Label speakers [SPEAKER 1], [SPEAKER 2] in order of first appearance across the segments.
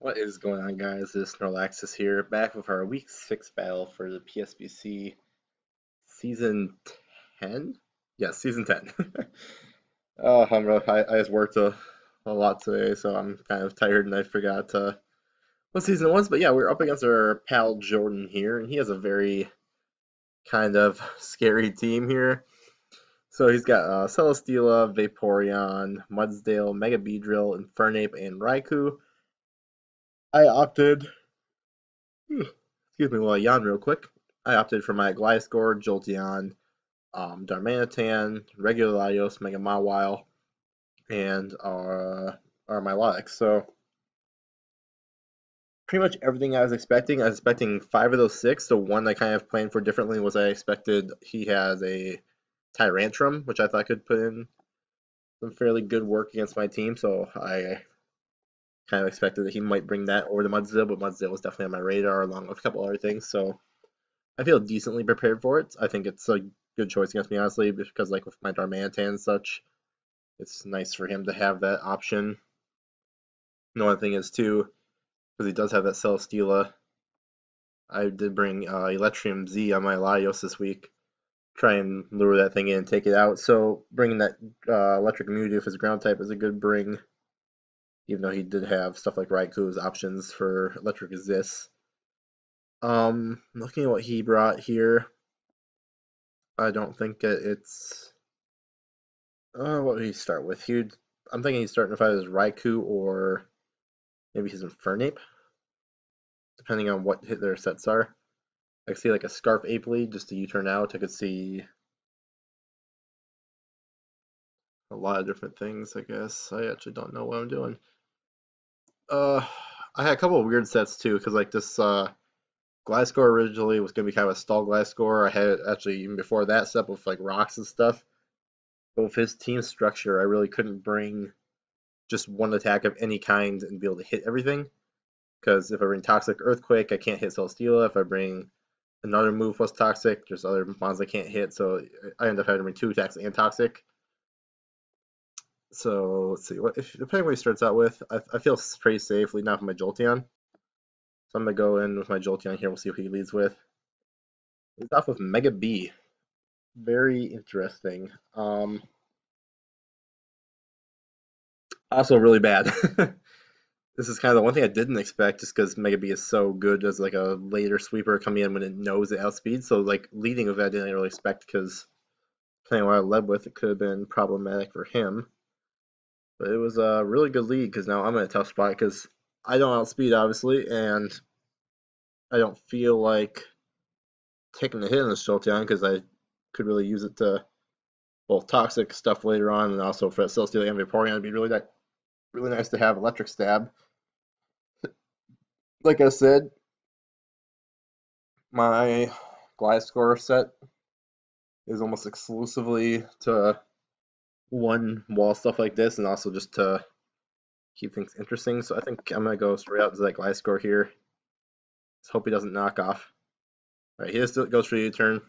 [SPEAKER 1] What is going on, guys? This is Snorlaxus here, back with our Week 6 battle for the PSBC Season 10? Yes, Season 10. I'm rough. I just worked a lot today, so I'm kind of tired and I forgot what season it was. But yeah, we're up against our pal Jordan here, and he has a very kind of scary team here. So he's got Celesteela, Vaporeon, Mudsdale, Mega Beedrill, Infernape, and Raikou. I opted excuse me while I yawn real quick. I opted for my Gliscor, Jolteon, Darmanitan, regular Latios, Mega Mawile, and our Milotic. So pretty much everything I was expecting. I was expecting five of those six. The one I kind of planned for differently was I expected he has a Tyrantrum, which I thought could put in some fairly good work against my team. So I kind of expected that he might bring that over to Mudsdale, but Mudsdale was definitely on my radar along with a couple other things. So I feel decently prepared for it. I think it's a good choice against me, honestly, because like with my Darmanitan and such, it's nice for him to have that option. The one thing is too, because he does have that Celesteela, I did bring Electrium Z on my Latios this week. Try and lure that thing in and take it out. So bringing that Electric Immunity with his ground type is a good bring, even though he did have stuff like Raikou's options for Electric Resist. Looking at what he brought here, I don't think it's what would he start with? I'm thinking he's starting to fight as Raikou or maybe his Infernape, depending on what their sets are. I could see like a Scarf Ape lead just to U-turn out. I could see a lot of different things, I guess. I actually don't know what I'm doing. Uh, I had a couple of weird sets too, because like this Gliscor originally was going to be kind of a stall Gliscor. I had it actually even before that set with like rocks and stuff. But with his team structure, I really couldn't bring just one attack of any kind and be able to hit everything. Because if I bring Toxic Earthquake, I can't hit Celesteela. If I bring another move plus Toxic, there's other mons I can't hit, so I end up having to bring two attacks and Toxic. So let's see, depending what he starts out with, I feel pretty safe leading off with my Jolteon. So I'm gonna go in with my Jolteon here. We'll see what he leads with. Leads off with Mega B. Very interesting. Also really bad. This is kind of the one thing I didn't expect, just because Mega B is so good as like a later sweeper coming in when it knows it outspeeds. So like leading with that, I didn't really expect, because depending on what I led with, it could have been problematic for him. But it was a really good lead, because now I'm in a tough spot because I don't outspeed obviously, and I don't feel like taking a hit on this Jolteon because I could really use it to both toxic stuff later on, and also for Celestial and Vaporeon. It'd be really nice to have Electric Stab. Like I said, my Gliscor set is almost exclusively to one wall stuff like this, and also just to keep things interesting. So I think I'm gonna go straight out to that Gliscor here. Just hope he doesn't knock off. All right, he just goes for the U-turn.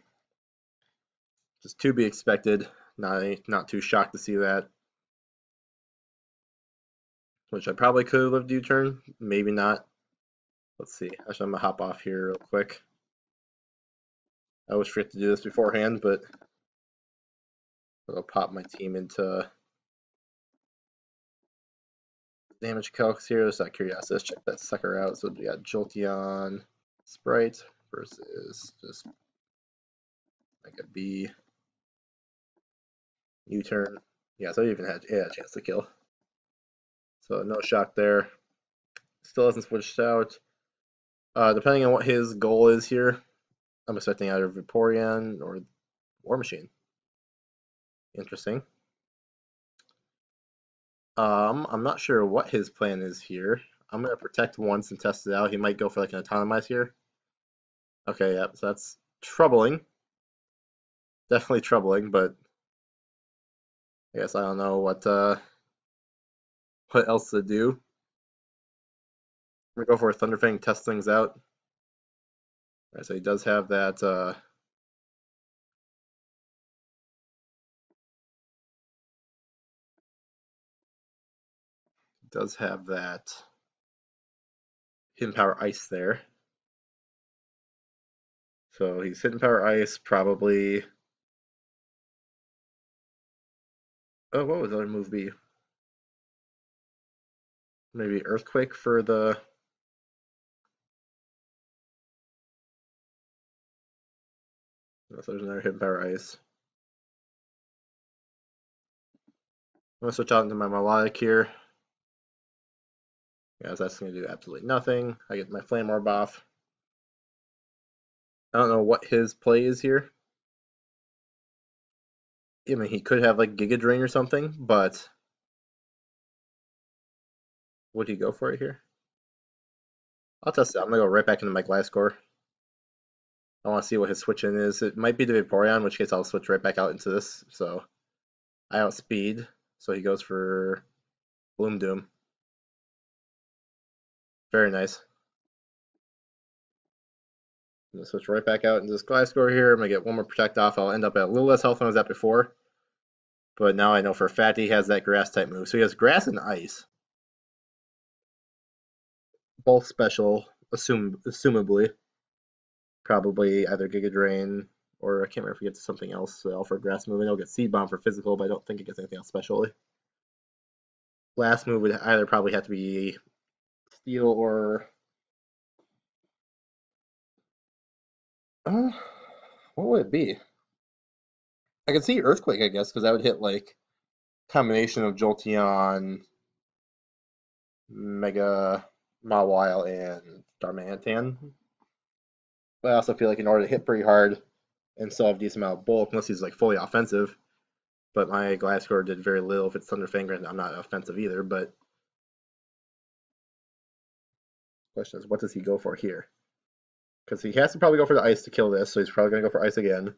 [SPEAKER 1] Just to be expected. Not too shocked to see that. Which I probably could have lived U-turn, maybe not. Let's see. Actually, I'm gonna hop off here real quick. I always forget to do this beforehand, but I'll pop my team into damage calcs here. Just out of curiosity, let's check that sucker out. So we got Jolteon Sprite versus just like a B U-turn. Yeah, so it even had a chance to kill. So no shock there. Still hasn't switched out. Depending on what his goal is here, I'm expecting either Vaporeon or War Machine. Interesting. I'm not sure what his plan is here. I'm gonna protect once and test it out. He might go for like an Autotomize here. Okay, yep, so that's troubling. Definitely troubling, but I guess I don't know what else to do. I'm gonna go for a Thunderfang, test things out. Alright, so he does have that hidden power ice there. So he's hidden power ice, probably. Oh, what would the other move be? Maybe earthquake for the. Oh, so there's another hidden power ice. I'm gonna switch out into my melodic here. Yeah, so that's gonna do absolutely nothing. I get my flame orb off. I don't know what his play is here. I mean, he could have like Giga Drain or something, but would he go for it here? I'll test it. I'm gonna go right back into my Gliscor. I want to see what his switch in is. It might be the Vaporeon, in which case I'll switch right back out into this. So I outspeed. So he goes for Bloom Doom. Very nice. I'm gonna switch right back out into this Gliscor here. I'm gonna get one more Protect off. I'll end up at a little less health than I was at before. But now I know for a fact he has that Grass type move. So he has Grass and Ice. Both special, assumably. Probably either Giga Drain or I can't remember if he gets something else. So for Grass move, I'll get Seed Bomb for physical, but I don't think it gets anything else specially. Last move would either probably have to be Steel or uh, what would it be? I could see Earthquake, I guess, because that would hit like combination of Jolteon, Mega Mawile, and Darmanitan. But I also feel like in order to hit pretty hard and still have a decent amount of bulk, unless he's like fully offensive. But my Gliscor did very little if it's Thunderfang, and I'm not offensive either. But question is, what does he go for here? Because he has to probably go for the Ice to kill this, so he's probably going to go for Ice again.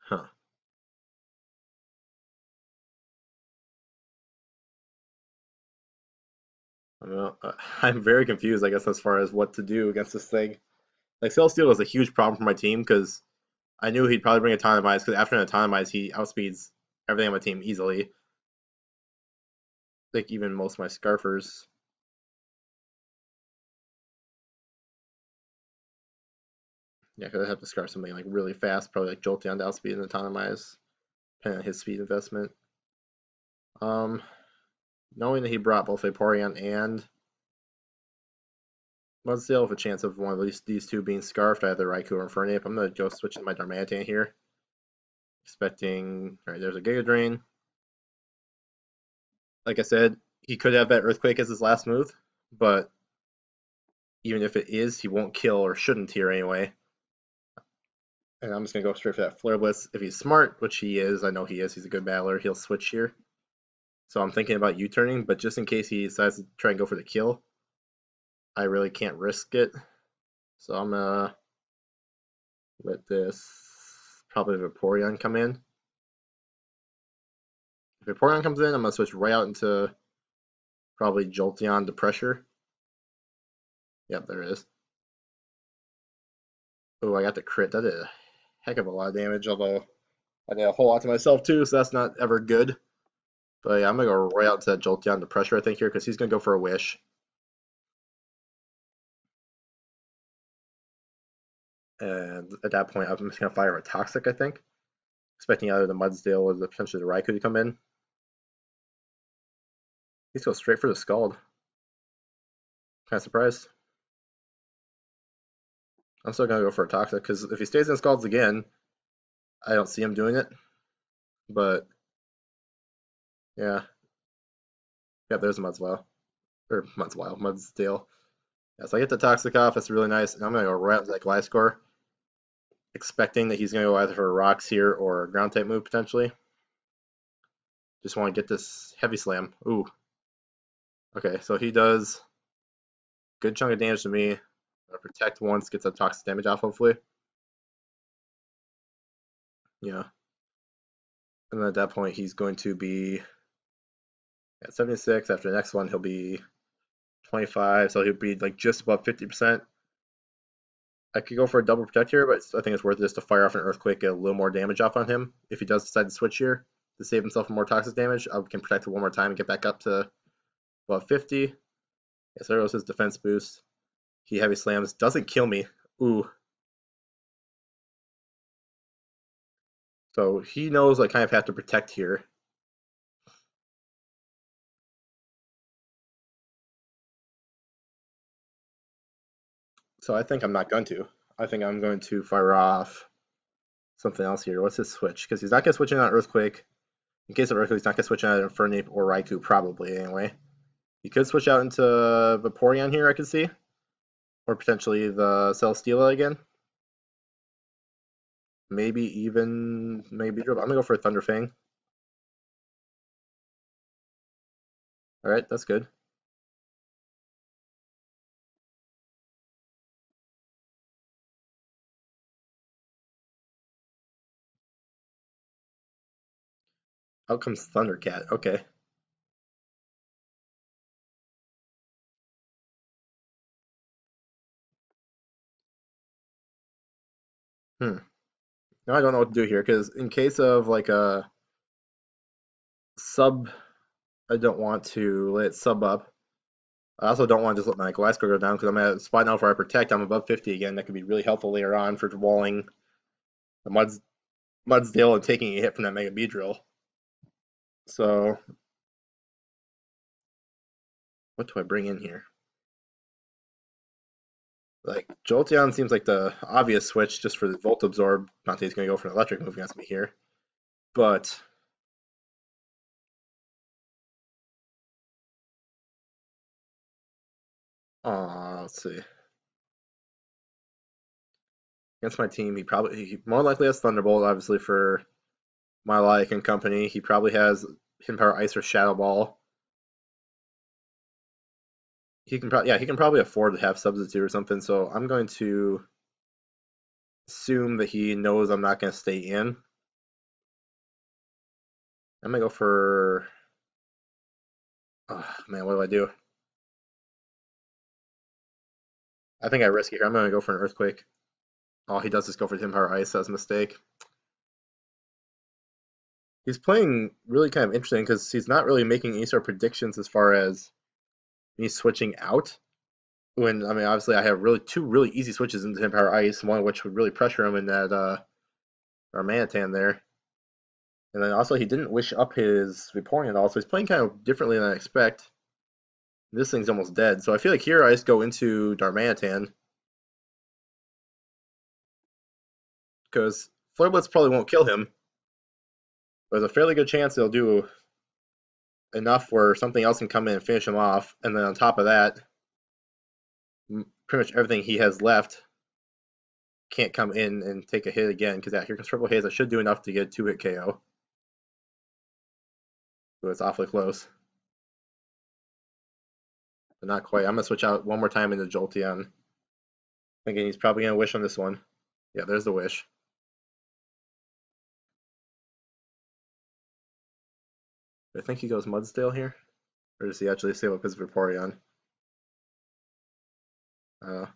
[SPEAKER 1] Huh. I don't know. I'm very confused, I guess, as far as what to do against this thing. Like, Celestial was a huge problem for my team because I knew he'd probably bring Autotomize because after an Autotomize, he outspeeds everything on my team easily. Like, even most of my Scarfers. Yeah, because I have to Scarf something like really fast, probably like Jolteon to outspeed and Autotomize, depending on his speed investment. Knowing that he brought both Vaporeon and Mudsdale with a chance of one of these two being Scarfed, I have the Raikou or Infernape. I'm going to go switch to my Darmanitan here. Expecting, alright, there's a Giga Drain. Like I said, he could have that Earthquake as his last move, but even if it is, he won't kill or shouldn't here anyway. And I'm just going to go straight for that Flare Blitz. If he's smart, which he is, I know he is, he's a good battler, he'll switch here. So I'm thinking about U-turning, but just in case he decides to try and go for the kill, I really can't risk it. So I'm going to let this probably Vaporeon come in. If Vaporeon comes in, I'm going to switch right out into probably Jolteon to Pressure. Yep, there it is. Oh, I got the crit. That did a heck of a lot of damage, although I did a whole lot to myself too, so that's not ever good. But yeah, I'm going to go right out into that Jolteon to Pressure, I think, here, because he's going to go for a Wish. And at that point, I'm just going to fire a Toxic, I think. Expecting either the Mudsdale or potentially the Raikou to come in. He's going straight for the Scald. Kind of surprised. I'm still going to go for a Toxic, because if he stays in Scalds again, I don't see him doing it. But, yeah. Yeah, there's Mudsdale. Or Mudsdale. Yeah, so I get the Toxic off. That's really nice. And I'm going to go right into that Gliscor, expecting that he's going to go either for Rocks here or a Ground type move potentially. Just want to get this Heavy Slam. Ooh. Okay, so he does good chunk of damage to me. Protect once, gets a Toxic damage off hopefully. Yeah. And then at that point he's going to be at 76. After the next one he'll be 25, so he'll be like just above 50%. I could go for a double protect here, but I think it's worth it just to fire off an Earthquake, get a little more damage off on him if he does decide to switch here. to save himself from more toxic damage. I can protect it one more time and get back up to above 50. Yeah, so there goes his defense boost. He heavy slams. Doesn't kill me. Ooh. So he knows I kind of have to protect here. So I think I'm not going to. I think I'm going to fire off something else here. What's his switch? Because he's not going to switch in on Earthquake. In case of Earthquake, he's not going to switch out Infernape or Raikou, probably, anyway. He could switch out into Vaporeon here, I could see. Or potentially the Celesteela again. Maybe even maybe I'm gonna go for a Thunderfang. Alright, that's good. Out comes Thundercat. Okay. Hmm. Now I don't know what to do here, because in case of like a sub, I don't want to let it sub up. I also don't want to just let my Glasgow go down, because I'm at a spot now where I protect. I'm above 50 again. That could be really helpful later on for walling the Mudsdale and taking a hit from that Mega Beedrill. So, what do I bring in here? Like, Jolteon seems like the obvious switch just for the Volt Absorb. Not that he's going to go for an electric move against me here. But, let's see. Against my team, he more likely has Thunderbolt, obviously, for my like and company. He probably has Hidden Power Ice or Shadow Ball. He can probably afford to have Substitute or something, so I'm going to assume that he knows I'm not going to stay in. I'm going to go for... Oh, man, what do I do? I think I risk it here. I'm going to go for an Earthquake. All he does is go for Hidden Power Ice. That's a mistake. He's playing really kind of interesting because he's not really making any sort of predictions as far as me switching out. When I mean, obviously, I have two really easy switches into Hidden Power Ice, one of which would really pressure him in that Darmanitan there. And then also, he didn't wish up his Vaporeon at all, so he's playing kind of differently than I expect. This thing's almost dead, so I feel like here I just go into Darmanitan because Flare Blitz probably won't kill him. There's a fairly good chance it'll do enough where something else can come in and finish him off, and then on top of that, pretty much everything he has left can't come in and take a hit again, because yeah, here comes Triple Haze. I should do enough to get 2-hit KO. But it's awfully close. But not quite. I'm going to switch out one more time into Jolteon. Thinking he's probably going to wish on this one. Yeah, there's the wish. I think he goes Mudsdale here. Or does he actually save up his Vaporeon? Uh,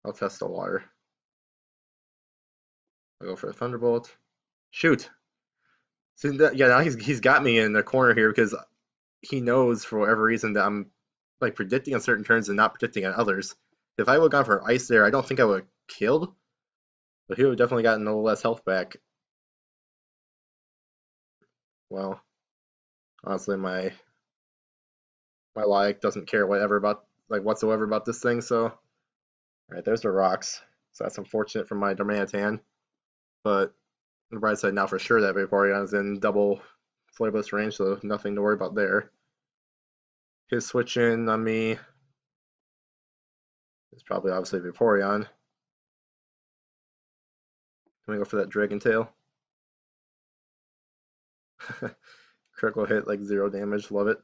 [SPEAKER 1] I'll test the water. I'll go for a Thunderbolt. Shoot! So yeah, now he's got me in the corner here because he knows for whatever reason that I'm like predicting on certain turns and not predicting on others. If I would have gone for Ice there, I don't think I would have killed, but he would have definitely gotten a little less health back. Well, honestly, my like doesn't care whatever about whatsoever about this thing. So, all right, there's the rocks. So that's unfortunate for my Darmanitan, but on the bright side now for sure that Vaporeon is in double Flare Blitz range, so nothing to worry about there. His switch in on me is probably obviously Vaporeon. Can we go for that Dragon Tail? Critical hit, like 0 damage. Love it.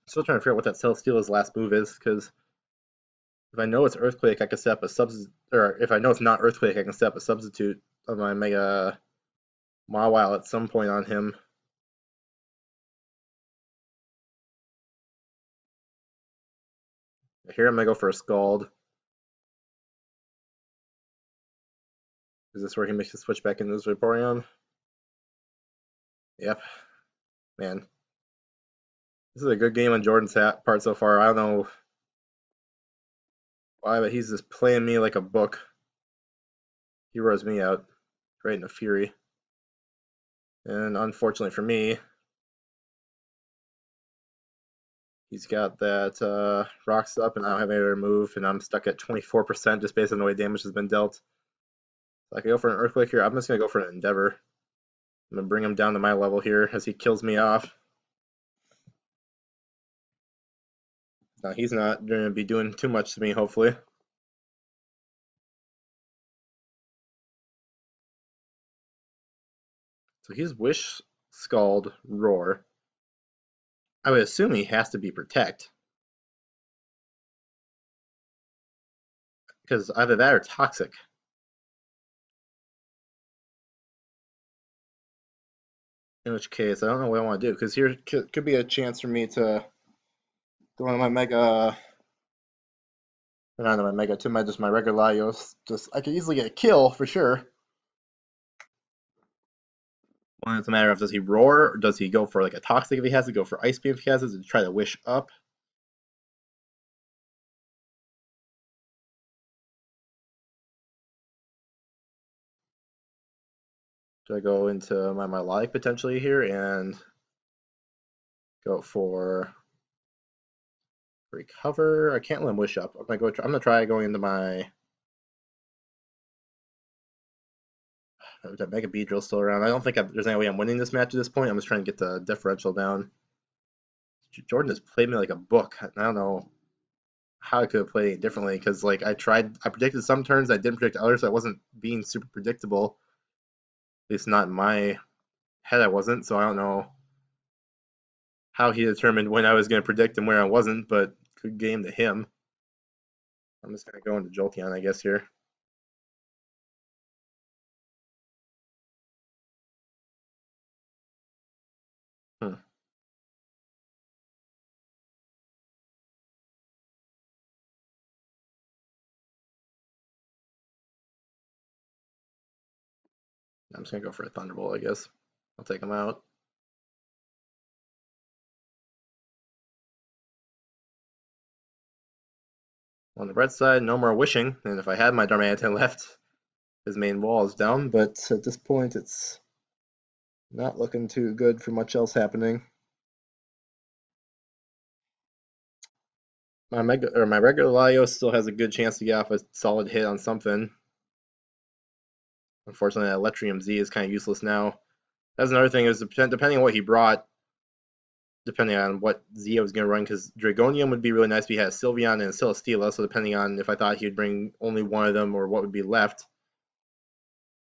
[SPEAKER 1] Still trying to figure out what that Celesteela's last move is, because if I know it's Earthquake, I can set up a substitute, or if I know it's not Earthquake, I can set up a substitute of my Mega Mawile at some point on him. here I'm gonna go for a Scald. Is this where he makes the switch back into his Vaporeon? Yep. Man. This is a good game on Jordan's part so far. I don't know why, but he's just playing me like a book. He roars me out right in a fury. And unfortunately for me, he's got that Rocks up, and I don't have any other move, and I'm stuck at 24% just based on the way damage has been dealt. So I can go for an Earthquake here. I'm just going to go for an Endeavor. I'm going to bring him down to my level here as he kills me off. Now he's not going to be doing too much to me, hopefully. So he's Wish, Scald, Roar. I would assume he has to be Protect. Because either that or Toxic. In which case, I don't know what I want to do. Because here could be a chance for me to go on my Mega... Not on my Mega, to my, just my regular Laios. I could easily get a kill, for sure. Well, it's a matter of, does he roar, or does he go for like a Toxic if he has to, go for Ice Beam if he has to try to Wish up? Do I go into my Melodic potentially here and go for Recover? I can't let him Wish up. I'm gonna try going into my... That Mega Beedrill's still around. I don't think there's any way I'm winning this match at this point. I'm just trying to get the differential down. Jordan has played me like a book. I don't know how I could have played it differently, because like I predicted some turns, I didn't predict others, so I wasn't being super predictable. At least not in my head I wasn't, so I don't know how he determined when I was going to predict and where I wasn't, but good game to him. I'm just going to go into Jolteon, I guess, here. Hmm. I'm just going to go for a Thunderbolt, I guess. I'll take him out. On the red side, no more wishing, and if I had my Darmanitan left, his main wall is down, but at this point it's not looking too good for much else happening. My regular Laios still has a good chance to get off a solid hit on something. Unfortunately, that Electrium Z is kind of useless now. That's another thing, is depending on what he brought, depending on what Z I was going to run, because Dragonium would be really nice if he had a Sylveon and a Celesteela, so depending on if I thought he would bring only one of them or what would be left,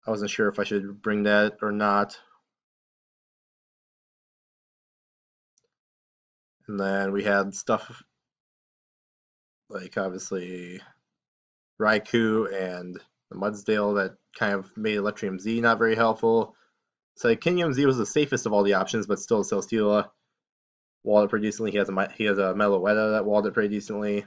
[SPEAKER 1] I wasn't sure if I should bring that or not. And then we had stuff like, obviously, Raikou and the Mudsdale that kind of made Electrium Z not very helpful. So Kinium Z was the safest of all the options, but still Celesteela walled it pretty decently. He has a Meloetta that walled it pretty decently. Like,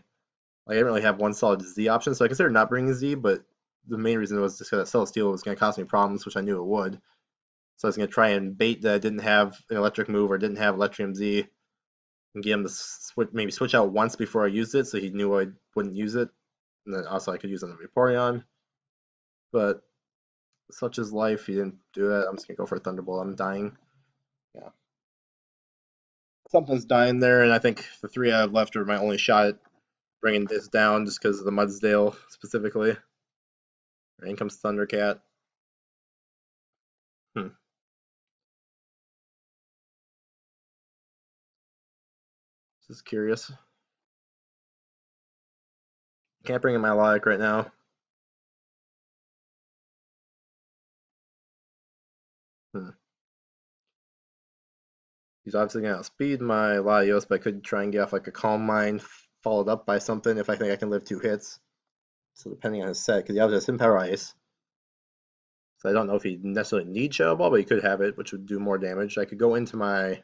[SPEAKER 1] I didn't really have one solid Z option, so I considered not bringing Z, but the main reason was just because Celesteela was going to cause me problems, which I knew it would. So I was going to try and bait that I didn't have an electric move or didn't have Electrium Z, and get him to maybe switch out once before I used it, so he knew I wouldn't use it. And then also I could use it on the Vaporeon. But such is life. He didn't do that. I'm just going to go for a Thunderbolt. I'm dying. Yeah. Something's dying there, and I think the three I have left are my only shot at bringing this down, just because of the Mudsdale specifically. In comes Thundercat. This is curious. Can't bring in my Logic right now. He's obviously going to outspeed my Latios, but I could try and get off like a Calm Mind followed up by something if I think I can live 2 hits. So depending on his set, because he obviously has Hidden Power Ice. So I don't know if he necessarily needs Shadow Ball, but he could have it, which would do more damage. I could go into my,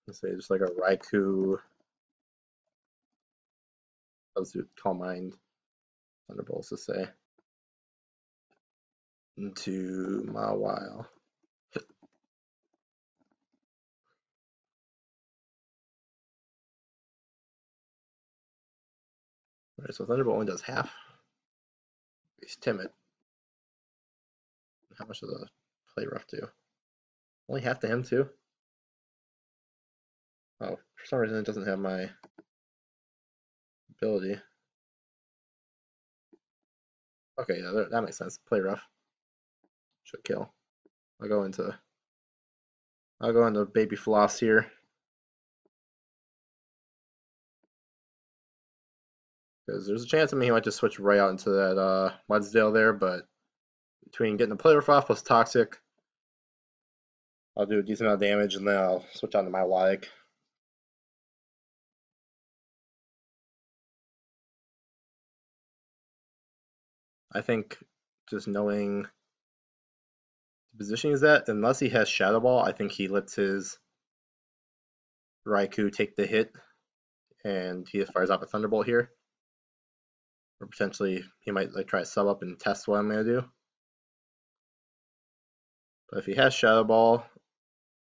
[SPEAKER 1] let's say, just like a Raikou. Let's do Calm Mind. Thunderbolts to say. Into Mawile. Alright, so Thunderbolt only does half. He's timid. How much does a Play Rough do? Only half to him too? Oh, for some reason it doesn't have my ability. Okay, yeah, that makes sense. Play Rough. Should kill. I'll go into Baby Floss here. Because there's a chance he might just switch right out into that Mudsdale there, but between getting the Play Rough off plus Toxic, I'll do a decent amount of damage and then I'll switch on to my Melodic. I think just knowing the position he's at, unless he has Shadow Ball, I think he lets his Raikou take the hit and he fires off a Thunderbolt here. Or potentially he might like try to sub up and test what I'm gonna do. But if he has Shadow Ball,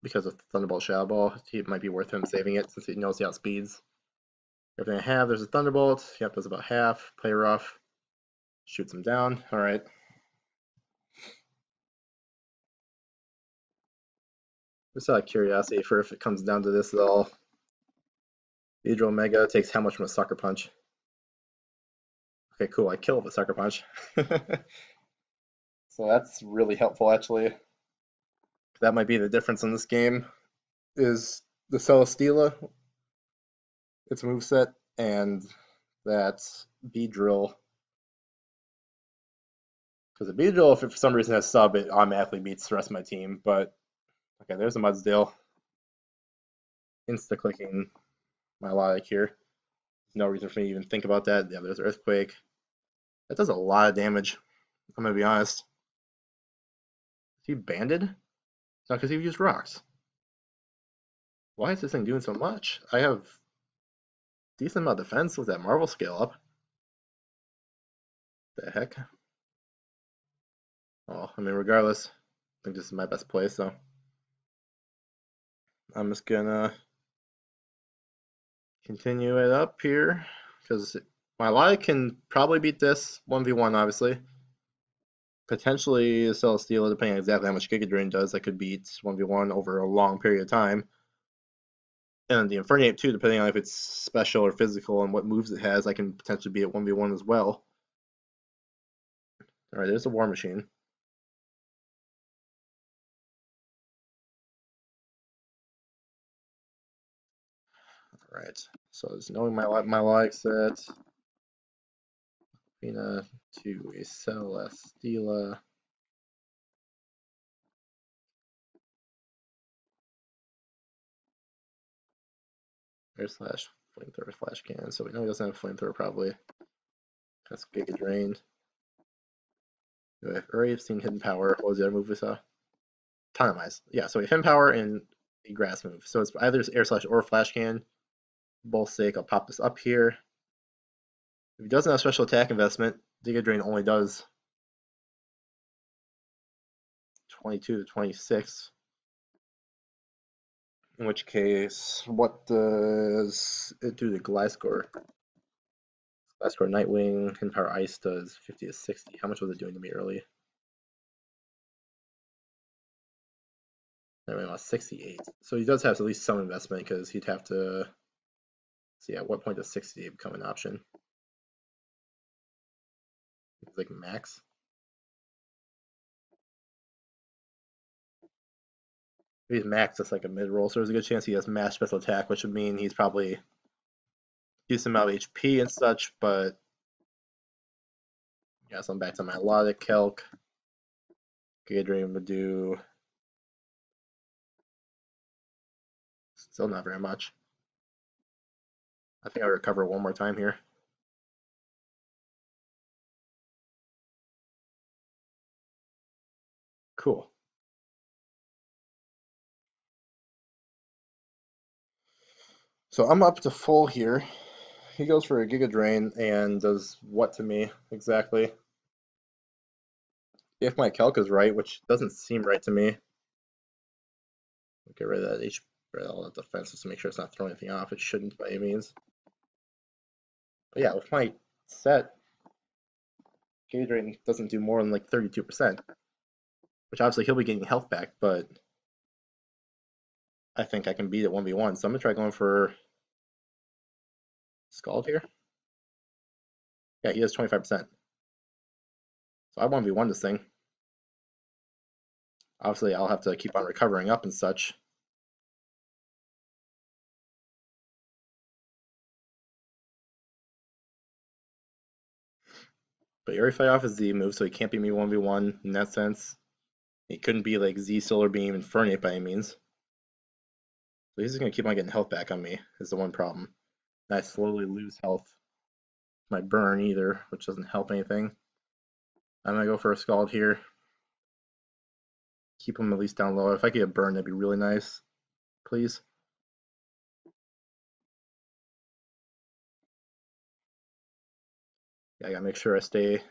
[SPEAKER 1] because of Thunderbolt Shadow Ball, it might be worth him saving it since he knows he outspeeds. Everything I have, there's a Thunderbolt. Yep, does about half. Play Rough. Shoots him down. Alright. Just out of curiosity for if it comes down to this at all. Beedrill Mega takes how much from a Sucker Punch? Okay, cool. I kill with a Sucker Punch. So that's really helpful, actually. That might be the difference in this game, is the Celesteela, its moveset, and that Beedrill. Because the Beedrill, if it for some reason has sub, it automatically beats the rest of my team. But, okay, there's a Mudsdale. Insta-clicking my Melodic here. No reason for me to even think about that. Yeah, there's Earthquake. That does a lot of damage, I'm going to be honest. Is he banded? No, because he used rocks. Why is this thing doing so much? I have decent amount of defense with that Marvel scale up. The heck? Oh, I mean, regardless, I think this is my best play, so I'm just gonna continue it up here because my Melodic can probably beat this 1v1, obviously. Potentially Celesteela, depending on exactly how much Giga Drain does, that could beat 1v1 over a long period of time. And the Infernape too, depending on if it's special or physical and what moves it has, I can potentially be at 1v1 as well. Alright, there's the War Machine. Alright, so just knowing my like set, Fina to a Celesteela. Air slash flamethrower flash cannon. So we know he doesn't have flamethrower probably. That's Giga Drain. I've already seen Hidden Power. What was the other move we saw? Tauntamize. Yeah, so we have Hidden Power and a Grass move. So it's either Air Slash or Flash Cannon. Both sake, I'll pop this up here. If he doesn't have special attack investment, Giga Drain only does 22 to 26. In which case, what does it do to Gliscor? Gliscor Nightwing, Hidden Power Ice does 50 to 60. How much was it doing to me early? Anyway, lost 68. So he does have at least some investment because he'd have to see at what point does 60 become an option. It's like max. If he's max, that's like a mid roll. So there's a good chance he has max special attack, which would mean he's probably decent amount of HP and such. But yeah, so I'm back to my Melodic Calc. Giga Drain would do still not very much. I think I'll recover one more time here. Cool. So I'm up to full here. he goes for a Giga Drain and does what to me exactly? If my calc is right, which doesn't seem right to me. Get rid of that all that defense just to make sure it's not throwing anything off. It shouldn't by any means. But yeah, with my set, Giga Drain doesn't do more than like 32%, which obviously he'll be getting health back, but I think I can beat it 1v1. So I'm gonna try going for Scald here. Yeah, he has 25%. So I 1v1 this thing. Obviously, I'll have to keep on recovering up and such. But Aerial Fight Off is the move, so he can't beat me 1v1 in that sense. He couldn't be like Z Solar Beam and Fernate by any means. So he's just going to keep on getting health back on me, is the one problem. And I slowly lose health. My burn either, which doesn't help anything. I'm going to go for a Scald here. Keep him at least down low. If I get a burn, that'd be really nice. Please. Yeah, I gotta make sure I stay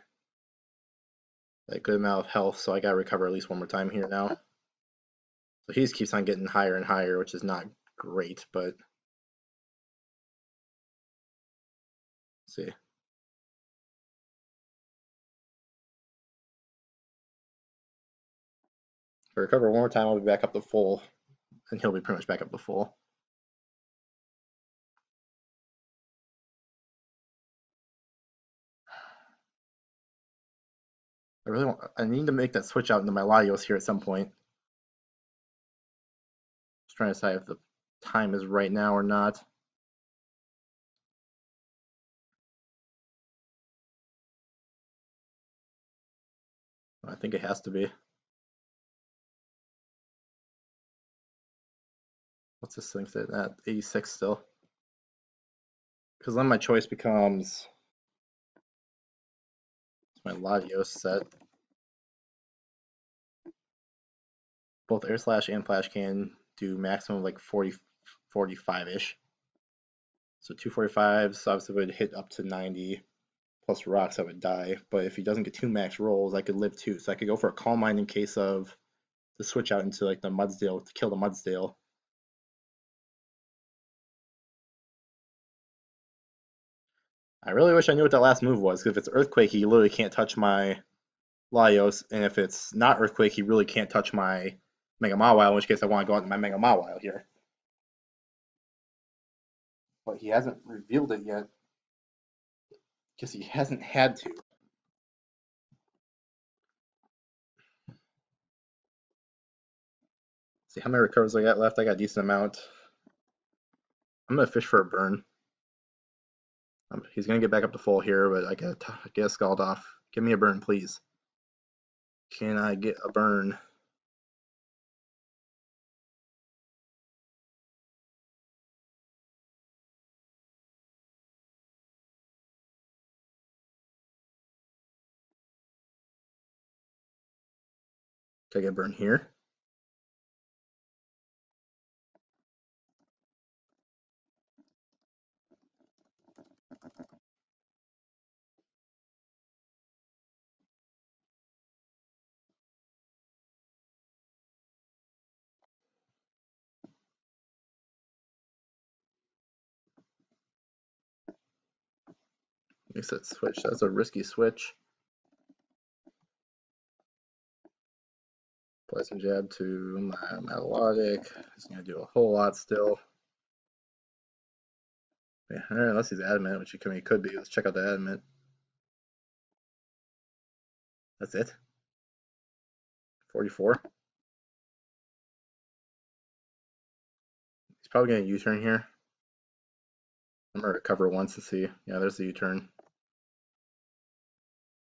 [SPEAKER 1] a good amount of health, so I gotta recover at least one more time here now. So he just keeps on getting higher and higher, which is not great, but let's see. If I recover one more time, I'll be back up to full, and he'll be pretty much back up to full. I need to make that switch out into my Latios here at some point. Just trying to decide if the time is right now or not. I think it has to be. What's this thing say? At 86 still. Because then my choice becomes my Latios set. Both Air Slash and Flash can do maximum like 45-ish. So 245s obviously would hit up to 90. Plus rocks, I would die. But if he doesn't get 2 max rolls, I could live 2. So I could go for a Calm Mind in case of the switch out into like the Mudsdale to kill the Mudsdale. I really wish I knew what that last move was, because if it's Earthquake, he literally can't touch my Laios, and if it's not Earthquake, he really can't touch my Mega Mawile, in which case I want to go out to my Mega Mawile here. But he hasn't revealed it yet, because he hasn't had to. See how many recovers I got left? I got a decent amount. I'm going to fish for a burn. He's going to get back up to full here, but I got to get a Scald off. Give me a burn, please. Can I get a burn? Can I get a burn here? Makes that switch. That's a risky switch. Poison Jab to my Melodic. He's going to do a whole lot still. Yeah, unless he's adamant, which he could be. Let's check out the adamant. That's it. 44. He's probably going to U-turn here. I'm going to recover once and see. Yeah, there's the U-turn.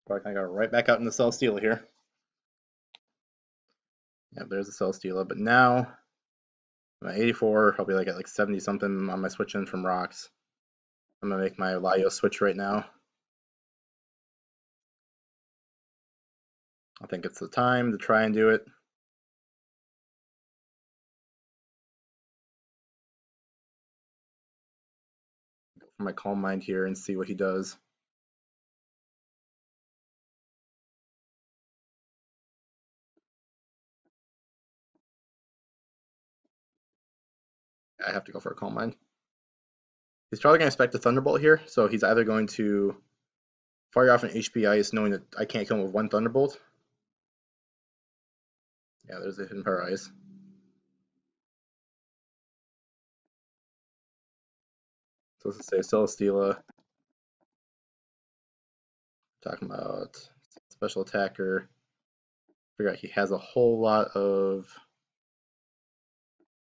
[SPEAKER 1] Probably going to go right back out in the Celesteela here. Yeah, there's the Celesteela. But now, I'm at 84. I'll be like at like 70 something on my switch in from rocks. I'm going to make my Laios switch right now. I think it's the time to try and do it. Go for my Calm Mind here and see what he does. I have to go for a Calm Mind. He's probably going to expect a Thunderbolt here, so he's either going to fire off an HP Ice knowing that I can't kill him with one Thunderbolt. Yeah, there's a Hidden Power Ice. So let's say Celesteela. Talking about special attacker. Figure out he has a whole lot of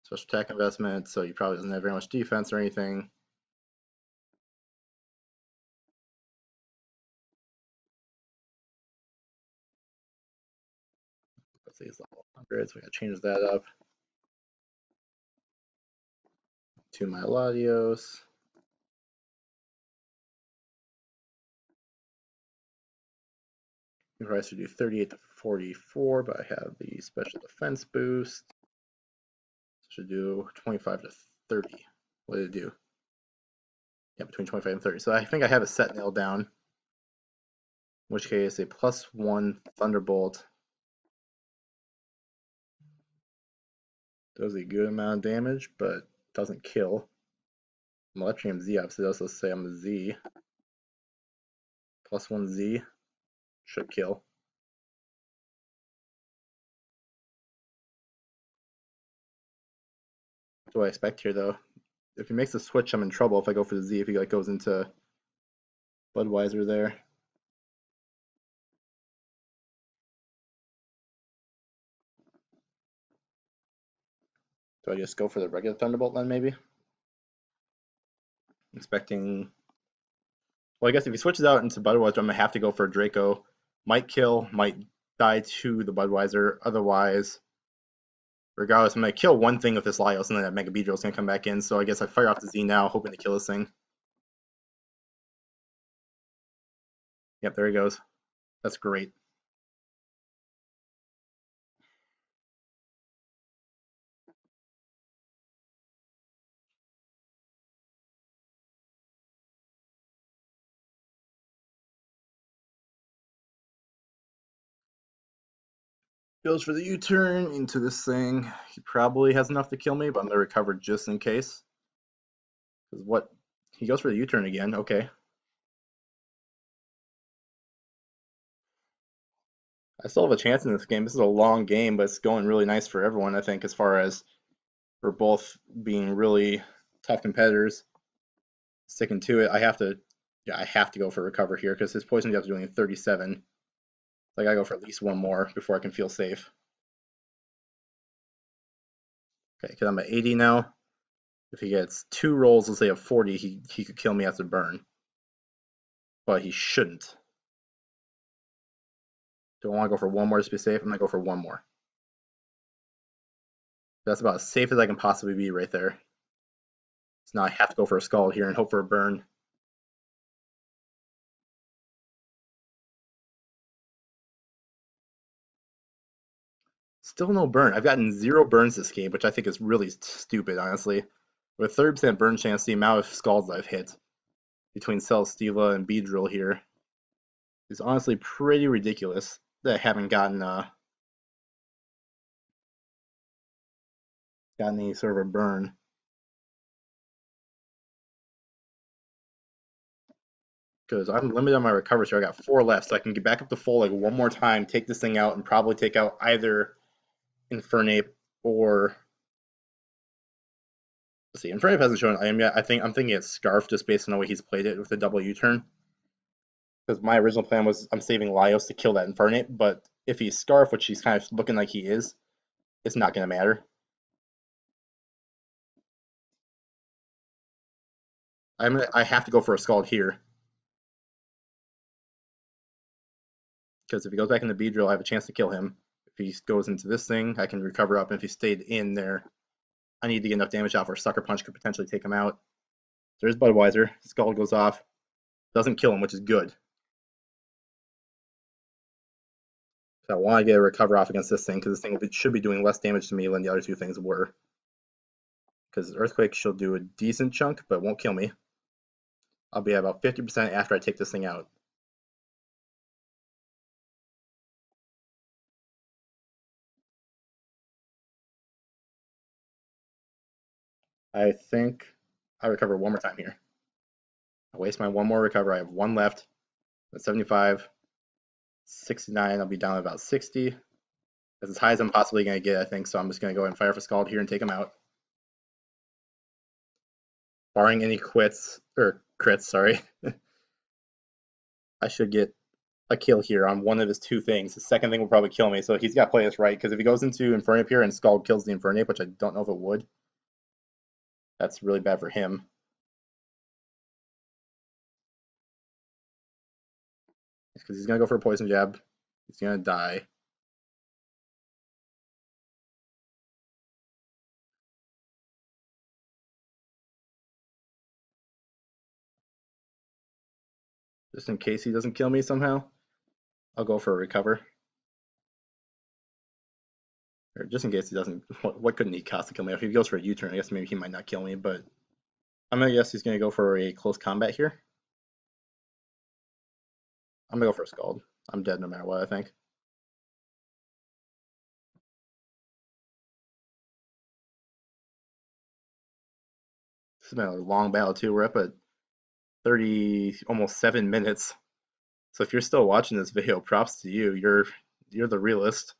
[SPEAKER 1] special attack investment, so he probably doesn't have very much defense or anything. Let's see, he's level 100, so we gotta change that up to my Latios. We probably should do 38 to 44, but I have the special defense boost. Should do 25 to 30. What did it do? Yeah, between 25 and 30. So I think I have a set nailed down. In which case, a +1 Thunderbolt does a good amount of damage, but doesn't kill. Molipsinium Z opposite, also say I'm a Z. +1 Z should kill. What do I expect here, though? If he makes the switch, I'm in trouble if I go for the Z, if he like goes into Budweiser there. Do I just go for the regular Thunderbolt then, maybe? Expecting... Well, I guess if he switches out into Budweiser, I'm going to have to go for a Draco. Might kill, might die to the Budweiser. Otherwise, regardless, I'm going to kill one thing with this Laios, and then that Mega Beedrill is going to come back in. So I guess I fire off the Z now, hoping to kill this thing. Yep, there he goes. That's great. Goes for the U-turn into this thing. He probably has enough to kill me, but I'm going to recover just in case. Because what? He goes for the U-turn again. Okay. I still have a chance in this game. This is a long game, but it's going really nice for everyone, I think, as far as we're both being really tough competitors. Sticking to it. I have to go for recover here because his poison depth is doing 37. So I gotta go for at least one more before I can feel safe. Okay, because I'm at 80 now. If he gets 2 rolls, let's say of 40, he could kill me after burn. But he shouldn't. Do I want to go for one more to be safe? I'm gonna go for one more. That's about as safe as I can possibly be right there. So now I have to go for a Scald here and hope for a burn. Still no burn. I've gotten 0 burns this game, which I think is really stupid, honestly. With 30% burn chance, the amount of Scalds I've hit between Celesteela and Beedrill here is honestly pretty ridiculous that I haven't gotten any sort of a burn. Because I'm limited on my recovery, so I got 4 left, so I can get back up to full like one more time, take this thing out, and probably take out either Infernape or... Let's see, Infernape hasn't shown item yet. I'm thinking it's Scarf just based on the way he's played it with the double U-turn. Because my original plan was I'm saving Laios to kill that Infernape, but if he's Scarf, which he's kind of looking like he is, it's not going to matter. I have to go for a Scald here. Because if he goes back into Beedrill, I have a chance to kill him. If he goes into this thing, I can recover up, and if he stayed in there, I need to get enough damage out for a Sucker Punch could potentially take him out. There's Budweiser. Scald goes off. Doesn't kill him, which is good. So I want to get a recover off against this thing, because this thing should be doing less damage to me than the other 2 things were. Because Earthquake should do a decent chunk, but won't kill me. I'll be at about 50% after I take this thing out. I think I recover one more time here. I waste my one more recover. I have one left. At 75, 69, I'll be down to about 60. That's as high as I'm possibly going to get, I think, so I'm just going to go ahead and fire for Scald here and take him out. Barring any quits, or crits, sorry. I should get a kill here on one of his two things. The second thing will probably kill me, so he's got to play this right, because if he goes into Infernape here and Scald kills the Infernape, which I don't know if it would, that's really bad for him. Because he's going to go for a Poison Jab. He's going to die. Just in case he doesn't kill me somehow, I'll go for a recover. Or just in case he doesn't, what couldn't he cost to kill me? If he goes for a U-turn, I guess maybe he might not kill me, but I'm going to guess he's going to go for a close combat here. I'm going to go for a Scald. I'm dead no matter what, I think. This has been a long battle too. We're up at 30, almost 7 minutes. So if you're still watching this video, props to you. You're the realist.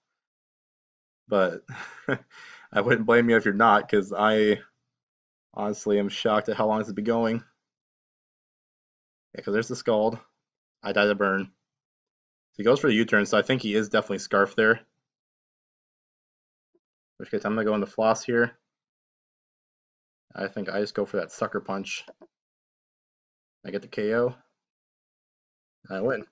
[SPEAKER 1] But I wouldn't blame you if you're not, because I honestly am shocked at how long this has been going. Yeah, because there's the Scald. I died to burn. So he goes for the U-turn, so I think he is definitely Scarf there. In which case I'm gonna go into Floss here. I think I just go for that Sucker Punch. I get the KO. I win.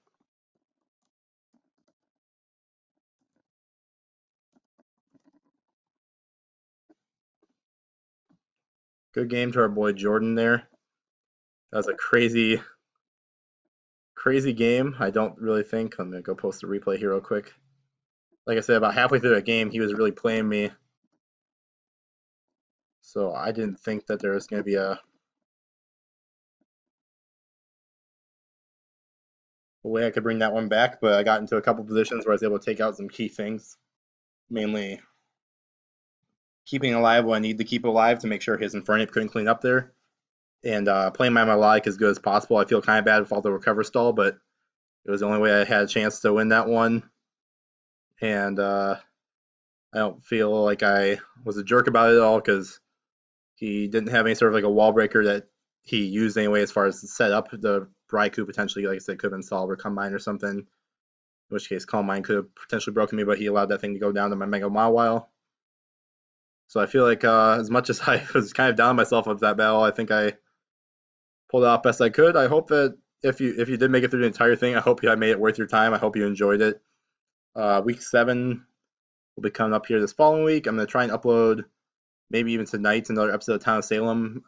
[SPEAKER 1] Good game to our boy Jordan there. That was a crazy game. I don't really think. I'm gonna go post a replay here real quick. Like I said, about halfway through the game, he was really playing me. So I didn't think that there was gonna be a way I could bring that one back, but I got into a couple positions where I was able to take out some key things. Mainly keeping alive what I need to keep alive to make sure his Infernape couldn't clean up there. And playing my melodic as good as possible. I feel kind of bad with all the recover stall, but it was the only way I had a chance to win that one. And I don't feel like I was a jerk about it at all, because he didn't have any sort of like a wall breaker that he used anyway as far as the setup. The Raikou potentially, like I said, could have been solved or Calm Mind or something. In which case, Calm Mind could have potentially broken me, but he allowed that thing to go down to my Mega Mawile. So I feel like as much as I was kind of down on myself with that battle, I think I pulled it off best I could. I hope that if you did make it through the entire thing, I hope I made it worth your time. I hope you enjoyed it. Week 7 will be coming up here this following week. I'm going to try and upload maybe even tonight another episode of Town of Salem.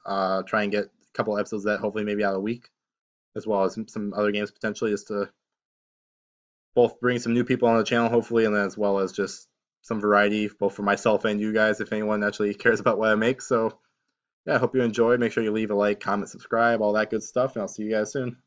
[SPEAKER 1] Try and get a couple episodes of that hopefully maybe out of a week, as well as some other games potentially, just to both bring some new people on the channel hopefully, and then as well as just some variety both for myself and you guys if anyone actually cares about what I make. So yeah, I hope you enjoyed. Make sure you leave a like, comment, subscribe, all that good stuff, and I'll see you guys soon.